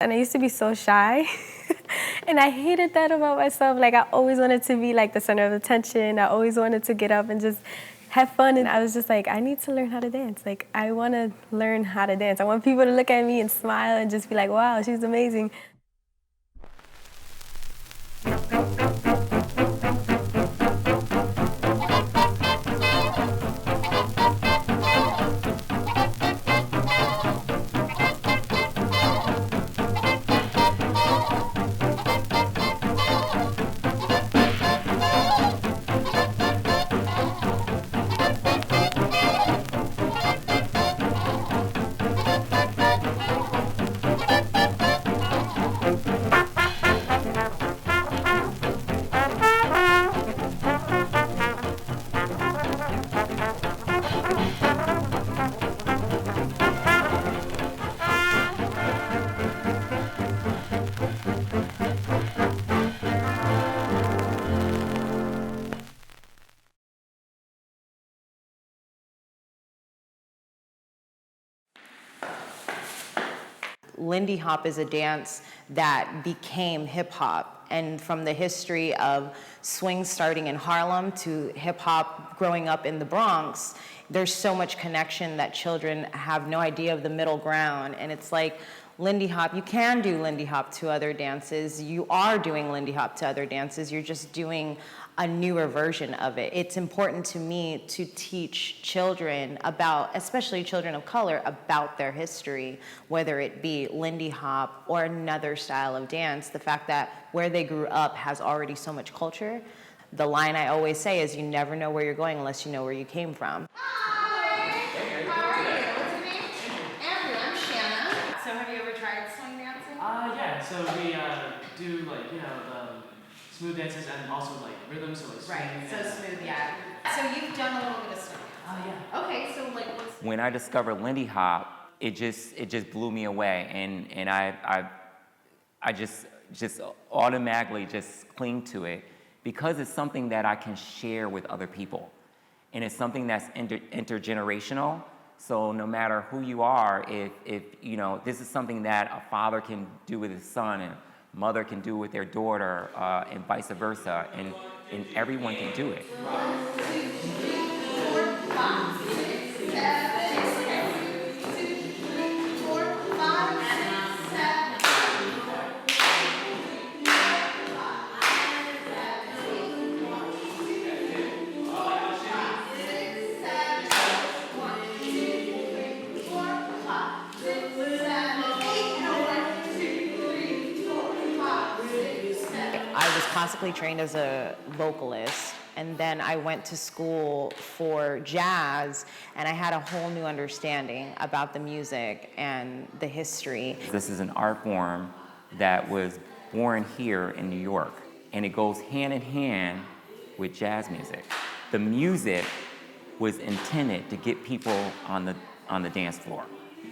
And I used to be so shy. And I hated that about myself. Like, I always wanted to be like the center of attention. I always wanted to get up and just have fun. And I was just like, I need to learn how to dance. Like, I want to learn how to dance. I want people to look at me and smile and just be like, wow, she's amazing. Lindy hop is a dance that became hip hop, and from the history of swing starting in Harlem to hip hop growing up in the Bronx, there's so much connection that children have no idea of the middle ground. And it's like Lindy hop, you can do Lindy hop to other dances. You are doing Lindy hop to other dances. You're just doing a newer version of it. It's important to me to teach children about, especially children of color, about their history, whether it be Lindy hop or another style of dance. The fact that where they grew up has already so much culture. The line I always say is, you never know where you're going unless you know where you came from. Hi! How are you? What's your name? Andrew. I'm Shanna. So have you ever tried swing dancing? Yeah. So we do smooth dances and also like rhythms, so like swing. Right. So smooth, yeah. So you've done a little bit of swing dance. Yeah. Okay. So like, what's When I discovered Lindy hop, it just blew me away, and I just automatically just cling to it because it's something that I can share with other people, and it's something that's intergenerational. So no matter who you are, if you know, this is something that a father can do with his son and mother can do with their daughter, and vice versa, and everyone can do it. 1, 2, 3, 4, 5, 6, 7, 8, 1, 2, 3, 4, 5, 6, 7, 8, I was classically trained as a vocalist, and then I went to school for jazz, and I had a whole new understanding about the music and the history. This is an art form that was born here in New York, and it goes hand in hand with jazz music. The music was intended to get people on the dance floor.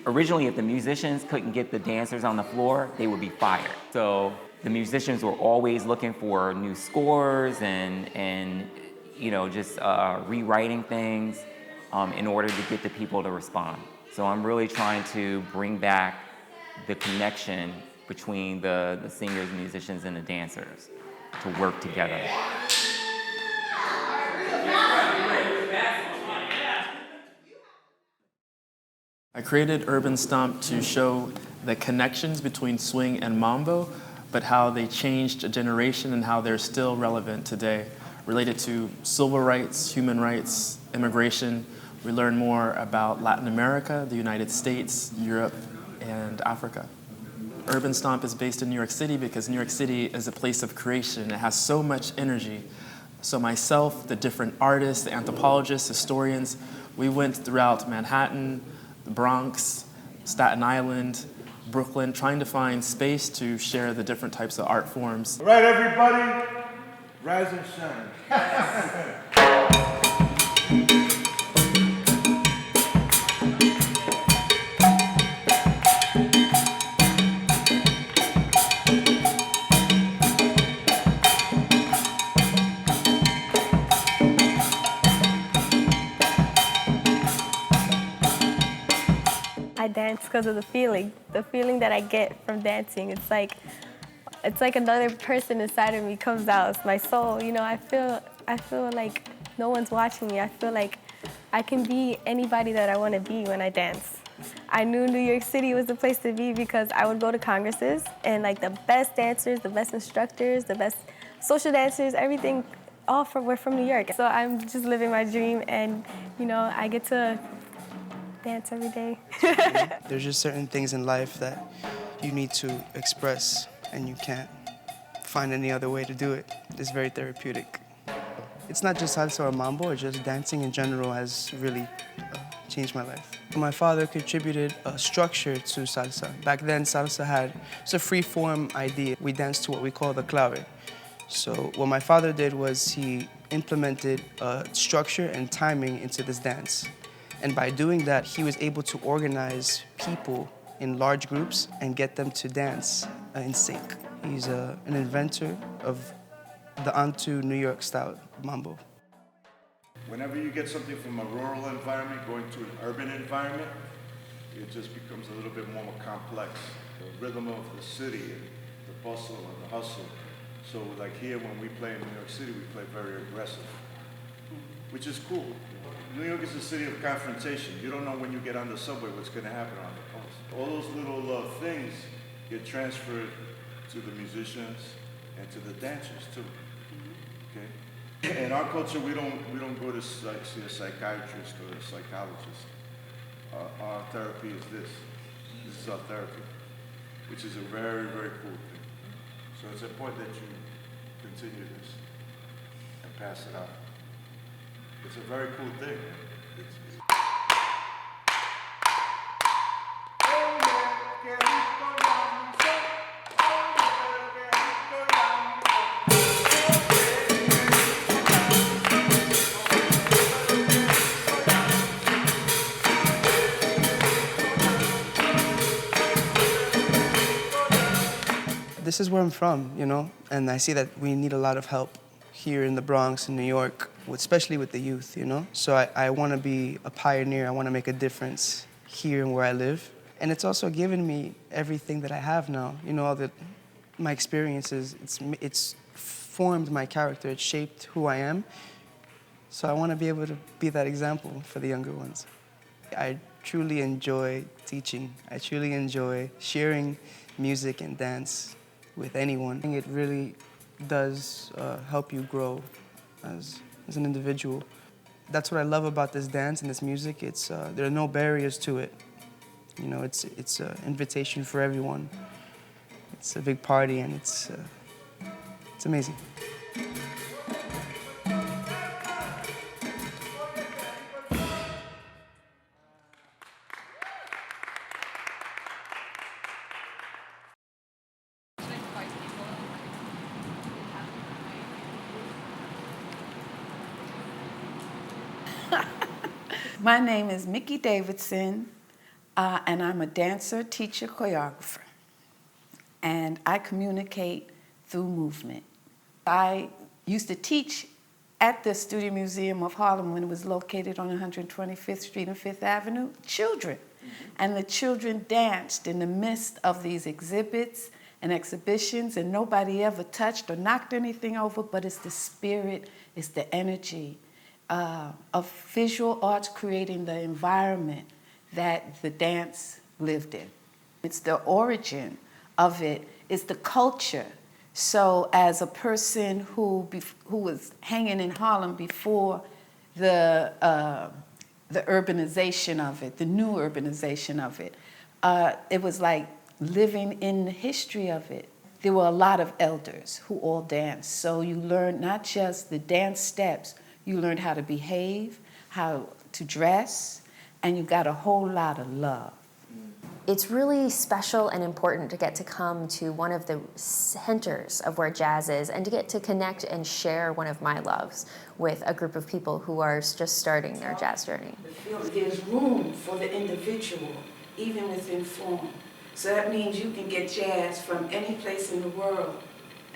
Originally, if the musicians couldn't get the dancers on the floor, they would be fired. So the musicians were always looking for new scores and you know, just rewriting things in order to get the people to respond. So I'm really trying to bring back the connection between the singers, musicians, and the dancers to work together. I created Urban Stomp to show the connections between swing and mambo, but how they changed a generation and how they're still relevant today. Related to civil rights, human rights, immigration. We learn more about Latin America, the United States, Europe, and Africa. Urban Stomp is based in New York City because New York City is a place of creation. It has so much energy. So myself, the different artists, the anthropologists, historians, we went throughout Manhattan, the Bronx, Staten Island, Brooklyn, trying to find space to share the different types of art forms. All right, everybody, rise and shine. I dance because of the feeling that I get from dancing. It's like another person inside of me comes out. It's my soul. You know, I feel like no one's watching me. I feel like I can be anybody that I want to be when I dance. I knew New York City was the place to be because I would go to congresses and like the best dancers, the best instructors, the best social dancers, everything, we're from New York. So I'm just living my dream, and you know, I get to dance every day. There's just certain things in life that you need to express, and you can't find any other way to do it. It's very therapeutic. It's not just salsa or mambo, or just dancing in general has really changed my life. My father contributed a structure to salsa. Back then, salsa it's a free-form idea. We danced to what we call the clave. So what my father did was he implemented structure and timing into this dance. And by doing that, he was able to organize people in large groups and get them to dance in sync. He's an inventor of the Antu New York style mambo. Whenever you get something from a rural environment going to an urban environment, it just becomes a little bit more complex. The rhythm of the city, and the bustle and the hustle. So like here, when we play in New York City, we play very aggressive, which is cool. New York is a city of confrontation. You don't know when you get on the subway what's going to happen on the post. All those little things get transferred to the musicians and to the dancers too. Okay. In our culture, we don't go to see a psychiatrist or a psychologist. Our therapy is this. This is our therapy, which is a very, very cool thing. So it's important that you continue this and pass it on. It's a very cool thing. This is where I'm from, you know, and I see that we need a lot of help here in the Bronx in New York, especially with the youth, you know? So I want to be a pioneer. I want to make a difference here and where I live. And it's also given me everything that I have now, you know, my experiences. It's formed my character. It's shaped who I am. So I want to be able to be that example for the younger ones. I truly enjoy teaching. I truly enjoy sharing music and dance with anyone. It really does help you grow as an individual. That's what I love about this dance and this music. There are no barriers to it. You know, it's an invitation for everyone. It's a big party, and it's amazing. My name is Mickey Davidson, and I'm a dancer, teacher, choreographer. And I communicate through movement. I used to teach at the Studio Museum of Harlem when it was located on 125th Street and 5th Avenue, children. And the children danced in the midst of these exhibits and exhibitions, and nobody ever touched or knocked anything over, but it's the spirit, it's the energy of visual arts creating the environment that the dance lived in. It's the origin of it, it's the culture. So as a person who was hanging in Harlem before the urbanization of it, the new urbanization of it, it was like living in the history of it. There were a lot of elders who all danced. So you learned not just the dance steps, you learned how to behave, how to dress, and you got a whole lot of love. It's really special and important to get to come to one of the centers of where jazz is and to get to connect and share one of my loves with a group of people who are just starting their jazz journey. There's room for the individual, even within form. So that means you can get jazz from any place in the world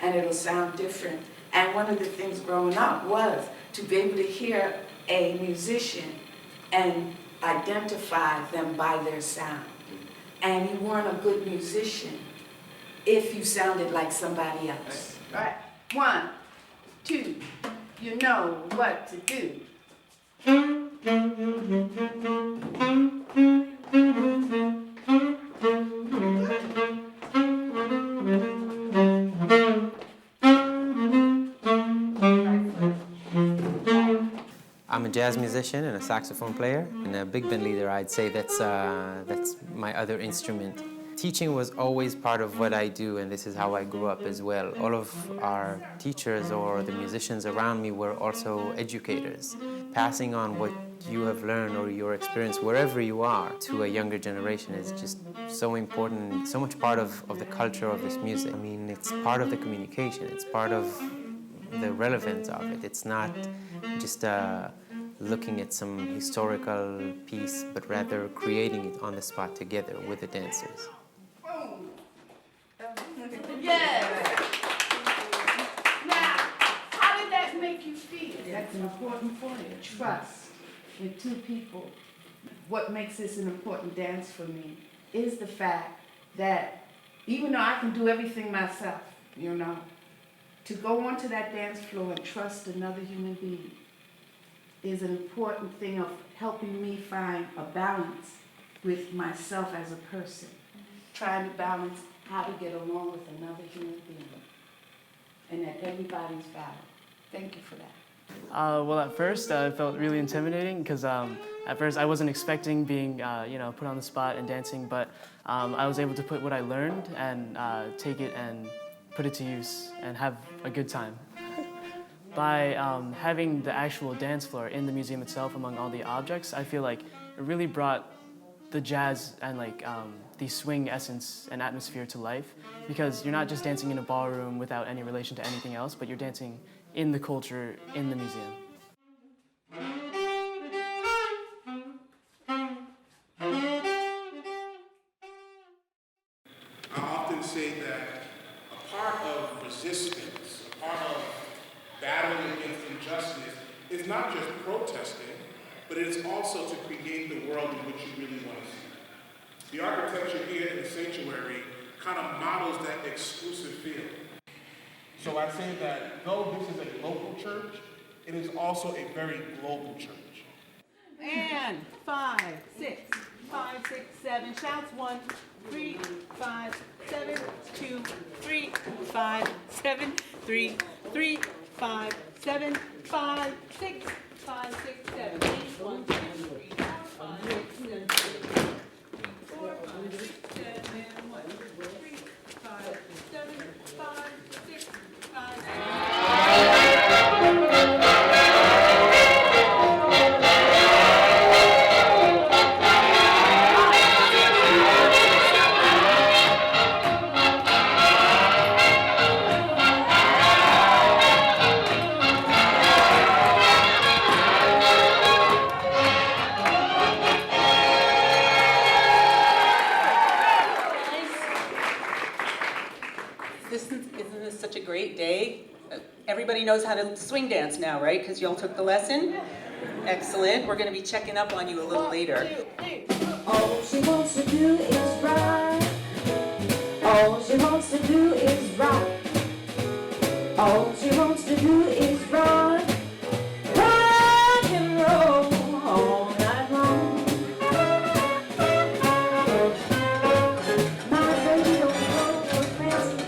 and it'll sound different. And one of the things growing up was to be able to hear a musician and identify them by their sound. and you weren't a good musician if you sounded like somebody else. Right? 1, 2, you know what to do. I'm a jazz musician and a saxophone player and a big band leader. I'd say that's my other instrument. Teaching was always part of what I do, and this is how I grew up as well. All of our teachers or the musicians around me were also educators. Passing on what you have learned or your experience wherever you are to a younger generation is just so important and so much part of the culture of this music. I mean, it's part of the communication. It's part of the relevance of it. It's not just looking at some historical piece, but rather creating it on the spot together with the dancers. Yes! Now, how did that make you feel? That's an important point, trust in two people. What makes this an important dance for me is the fact that even though I can do everything myself, you know, to go onto that dance floor and trust another human being is an important thing of helping me find a balance with myself as a person. Trying to balance how to get along with another human being. And that everybody's valid. Thank you for that. Well, at first it felt really intimidating because at first I wasn't expecting being put on the spot and dancing, but I was able to put what I learned and take it and put it to use and have a good time. By having the actual dance floor in the museum itself among all the objects, I feel like it really brought the jazz and the swing essence and atmosphere to life, because you're not just dancing in a ballroom without any relation to anything else, but you're dancing in the culture in the museum. I often say that a part of resistance, a part of battling against injustice is not just protesting, but it is also to create the world in which you really want to see. The architecture here in the sanctuary kind of models that exclusive feel. So I say that though this is a local church, it is also a very global church. And 5, 6, 5, 6, 7. Shouts 1, 3, 5, 7, 2, 3, 5, 7, 3, 3, 5, 7, 5, 6, 5, 6, 7. 8, 1, 2, 3, 4, 5, 6, 7, 4, 5, 6, 7, 1, 3, 5, 7, 5, 6, 5, 7. Isn't this such a great day? Everybody knows how to swing dance now, right? Because y'all took the lesson? Excellent. We're going to be checking up on you a little later. All she wants to do is ride. All she wants to do is rock. All she wants to do is rock. Rock and roll all night long. My baby don't go for fancy.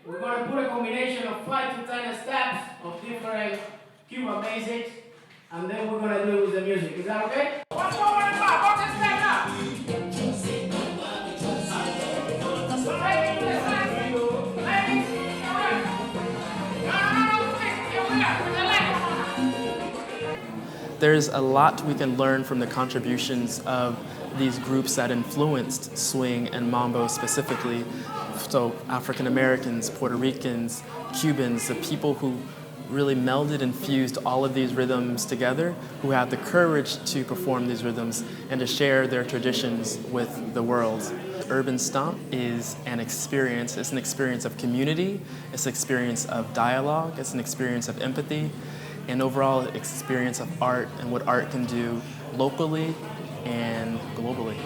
We're going to put a combination of 5 to 10 steps of different Cuban basics, and then we're going to do it with the music. Is that okay? What's going on? What's stand up? There's a lot we can learn from the contributions of these groups that influenced swing and mambo specifically. So African Americans, Puerto Ricans, Cubans, the people who really melded and fused all of these rhythms together, who had the courage to perform these rhythms and to share their traditions with the world. Urban Stomp is an experience. It's an experience of community, it's an experience of dialogue, it's an experience of empathy, and overall experience of art and what art can do locally and globally.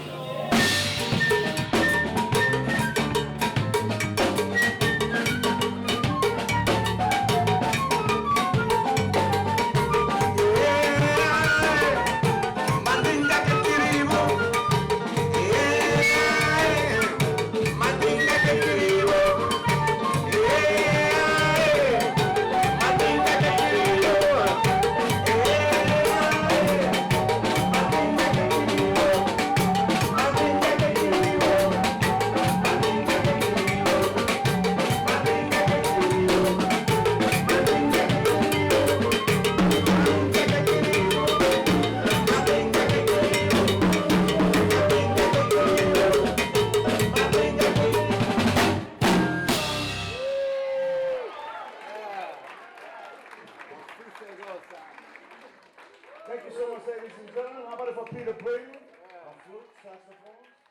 Thank you so much, ladies and gentlemen. How about if I Peter play on flute, saxophone?